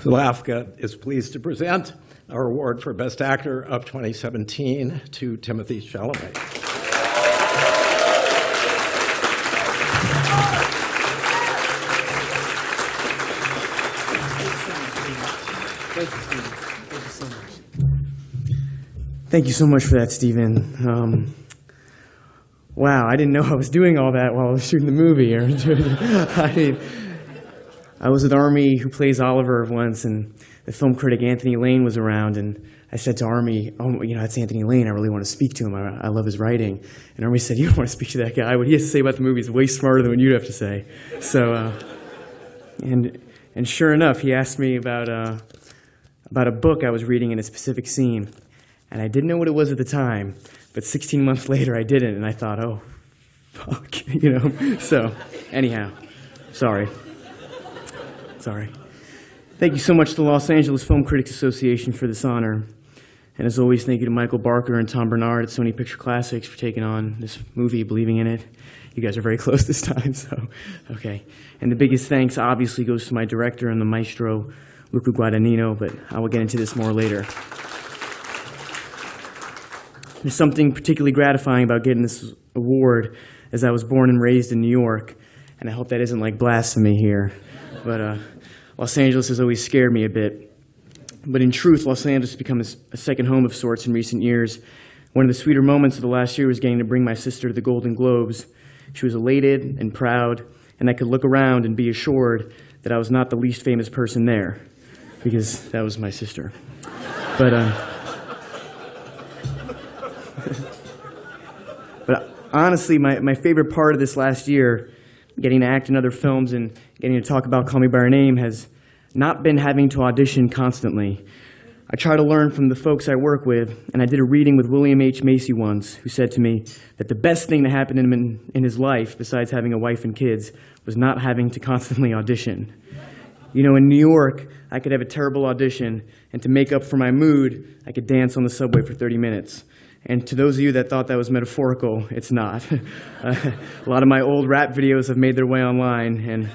LAFCA is pleased to present our award for Best Actor of 2017 to Timothy Chalamet. Thank you, Stephen. Thank you so much. Thank you so much for that, Stephen. Wow, I didn't know I was doing all that while I was shooting the movie. I was with Army, who plays Oliver, once, and the film critic Anthony Lane was around, and I said to Army, "Oh, you know, that's Anthony Lane. I really want to speak to him. I love his writing." And Army said, "You don't want to speak to that guy. What he has to say about the movie is way smarter than what you have to say." So, and sure enough, he asked me about a book I was reading in a specific scene, and I didn't know what it was at the time. But 16 months later, I didn't, and I thought, "Oh, fuck," you know. So, anyhow, sorry. Thank you so much to the Los Angeles Film Critics Association for this honor. And as always, thank you to Michael Barker and Tom Bernard at Sony Picture Classics for taking on this movie, believing in it. You guys are very close this time, so, okay. And the biggest thanks obviously goes to my director and the maestro, Luca Guadagnino, but I will get into this more later. There's something particularly gratifying about getting this award, as I was born and raised in New York, and I hope that isn't like blasphemy here, but Los Angeles has always scared me a bit. But in truth, Los Angeles has become a second home of sorts in recent years. One of the sweeter moments of the last year was getting to bring my sister to the Golden Globes. She was elated and proud, and I could look around and be assured that I was not the least famous person there, because that was my sister. But honestly, my favorite part of this last year, getting to act in other films and getting to talk about Call Me By Your Name, has not been having to audition constantly. I try to learn from the folks I work with, and I did a reading with William H. Macy once, who said to me that the best thing to happen to him in his life, besides having a wife and kids, was not having to constantly audition. You know, in New York, I could have a terrible audition, and to make up for my mood, I could dance on the subway for 30 minutes. And to those of you that thought that was metaphorical, it's not. A lot of my old rap videos have made their way online, and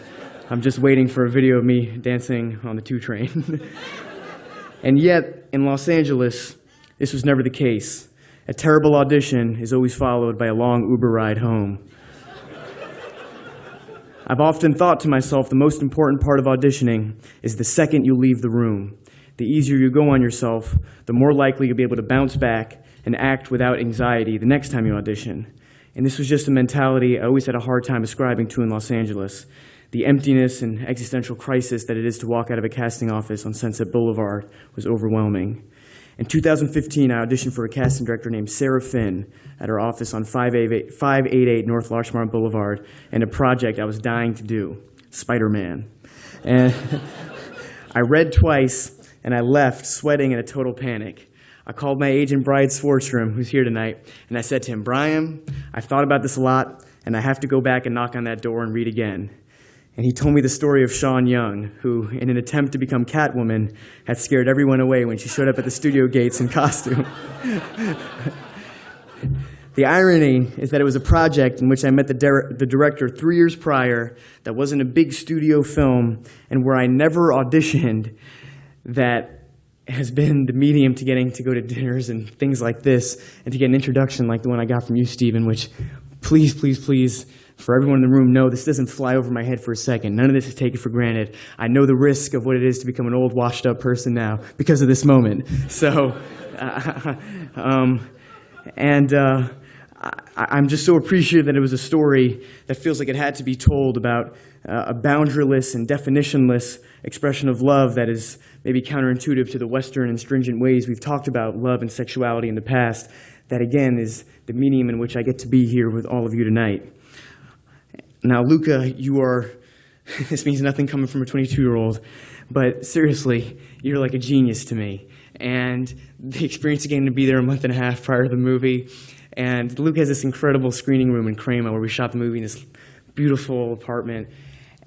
I'm just waiting for a video of me dancing on the 2 train. And yet, in Los Angeles, this was never the case. A terrible audition is always followed by a long Uber ride home. I've often thought to myself, the most important part of auditioning is the second you leave the room. The easier you go on yourself, the more likely you'll be able to bounce back and act without anxiety the next time you audition. And this was just a mentality I always had a hard time ascribing to in Los Angeles. The emptiness and existential crisis that it is to walk out of a casting office on Sunset Boulevard was overwhelming. In 2015, I auditioned for a casting director named Sarah Finn at her office on 588 North Larchmont Boulevard, and a project I was dying to do, Spider-Man. And I read twice, and I left sweating in a total panic. I called my agent, Brian Swartstrom, who's here tonight, and I said to him, "Brian, I've thought about this a lot, and I have to go back and knock on that door and read again." And he told me the story of Sean Young, who, in an attempt to become Catwoman, had scared everyone away when she showed up at the studio gates in costume. The irony is that it was a project in which I met the director 3 years prior, that wasn't a big studio film, and where I never auditioned, that has been the medium to getting to go to dinners and things like this, and to get an introduction like the one I got from you, Stephen, which, please, for everyone in the room, know this doesn't fly over my head for a second. None of this is taken for granted. I know the risk of what it is to become an old, washed-up person now because of this moment. So, I'm just so appreciative that it was a story that feels like it had to be told about a boundaryless and definitionless expression of love that is maybe counterintuitive to the Western and stringent ways we've talked about love and sexuality in the past. That, again, is the medium in which I get to be here with all of you tonight. Now, Luca, you are, this means nothing coming from a 22-year-old, but seriously, you're like a genius to me. And the experience of getting to be there a month and a half prior to the movie, and Luke has this incredible screening room in Crema where we shot the movie in this beautiful apartment,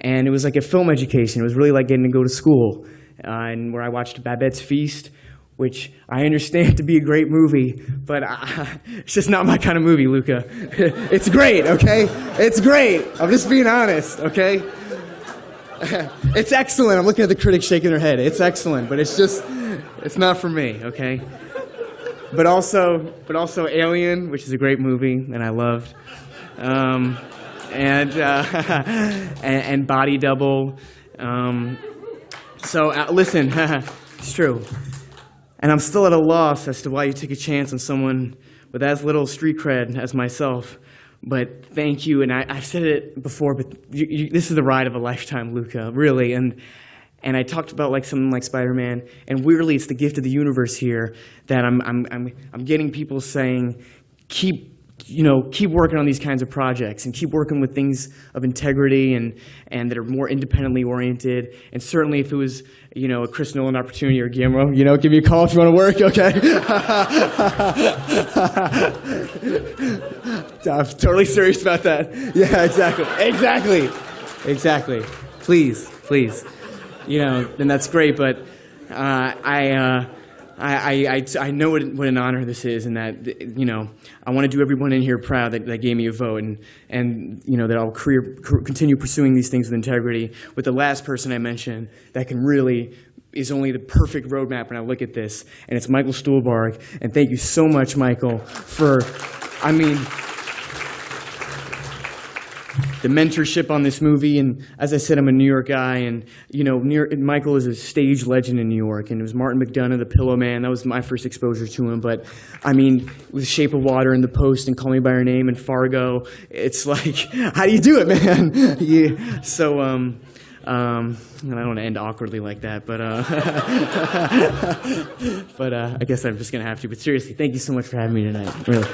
and it was like a film education. It was really like getting to go to school, and where I watched Babette's Feast, which I understand to be a great movie, but it's just not my kind of movie, Luca. It's great, okay? It's great. I'm just being honest, okay? It's excellent. I'm looking at the critics shaking their head. It's excellent, but it's not for me, okay? But also Alien, which is a great movie and I loved, and Body Double. So listen, it's true. And I'm still at a loss as to why you took a chance on someone with as little street cred as myself. But thank you, and I've said it before, but this is the ride of a lifetime, Luca, really. And I talked about like something like Spider-Man, and weirdly, it's the gift of the universe here that I'm getting people saying, keep working on these kinds of projects and keep working with things of integrity and that are more independently oriented. And certainly, if it was a Chris Nolan opportunity or Guillermo, give me a call if you want to work. Okay. I'm totally serious about that. Yeah, exactly. Please. Then that's great. But I know what an honor this is, and that I want to do everyone in here proud that gave me a vote, and that I'll continue pursuing these things with integrity. With the last person I mentioned, that is only the perfect roadmap when I look at this, and it's Michael Stuhlbarg. And thank you so much, Michael, for the mentorship on this movie. And as I said, I'm a New York guy, and Michael is a stage legend in New York, and it was Martin McDonough, the Pillow Man. That was my first exposure to him. But with Shape of Water and The Post and Call Me by Your Name and Fargo, it's like, how do you do it, man? Yeah. So and I don't want to end awkwardly like that, but I guess I'm just gonna have to. But seriously, thank you so much for having me tonight. Really.